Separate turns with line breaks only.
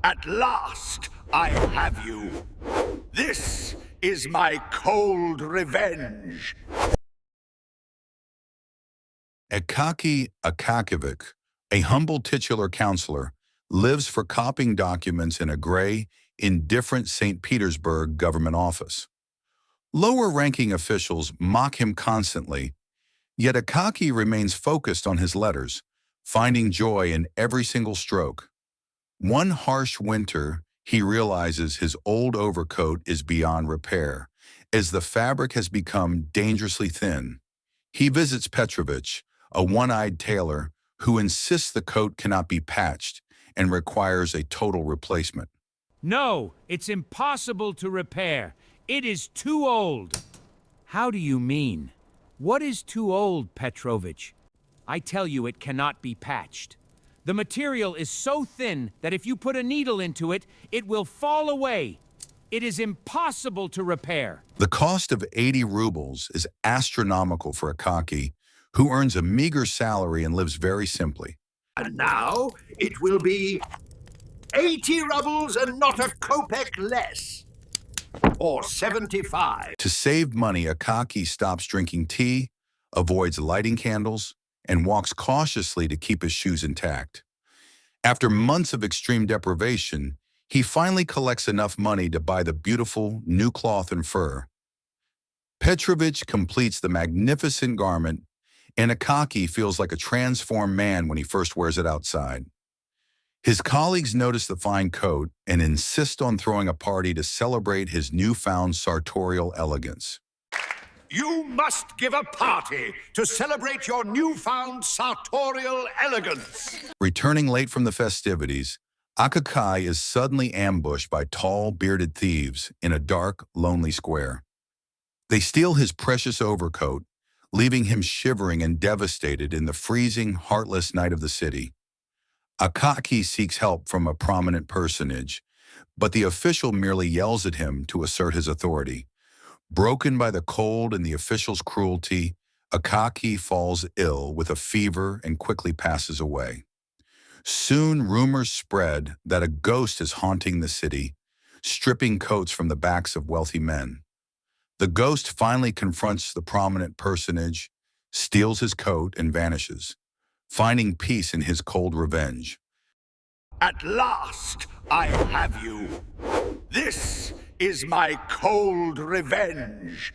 At last, I have you. This is my cold revenge.
Akaky Akakievich, a humble titular counselor, lives for copying documents in a gray, indifferent St. Petersburg government office. Lower-ranking officials mock him constantly, yet Akaky remains focused on his letters, finding joy in every single stroke. One harsh winter, he realizes his old overcoat is beyond repair, as the fabric has become dangerously thin. He visits Petrovich, a one-eyed tailor who insists the coat cannot be patched and requires a total replacement.
No, it's impossible to repair. It is too old. How do you mean? What is too old, Petrovich? I tell you it cannot be patched. The material is so thin that if you put a needle into it, it will fall away. It is impossible to repair.
The cost of 80 rubles is astronomical for Akaky, who earns a meager salary and lives very simply.
And now it will be 80 rubles and not a kopeck less. Or 75.
To save money, Akaky stops drinking tea, avoids lighting candles, and walks cautiously to keep his shoes intact. After months of extreme deprivation, he finally collects enough money to buy the beautiful new cloth and fur. Petrovich completes the magnificent garment, and Akaky feels like a transformed man when he first wears it outside. His colleagues notice the fine coat and insist on throwing a party to celebrate his newfound sartorial elegance.
You must give a party to celebrate your newfound sartorial elegance.
Returning late from the festivities, Akaky is suddenly ambushed by tall, bearded thieves in a dark, lonely square. They steal his precious overcoat, leaving him shivering and devastated in the freezing, heartless night of the city. Akaky seeks help from a prominent personage, but the official merely yells at him to assert his authority. Broken by the cold and the official's cruelty, Akaky falls ill with a fever and quickly passes away. Soon rumors spread that a ghost is haunting the city, stripping coats from the backs of wealthy men. The ghost finally confronts the prominent personage, steals his coat, and vanishes, finding peace in his cold revenge.
At last, I have you. This is my cold revenge.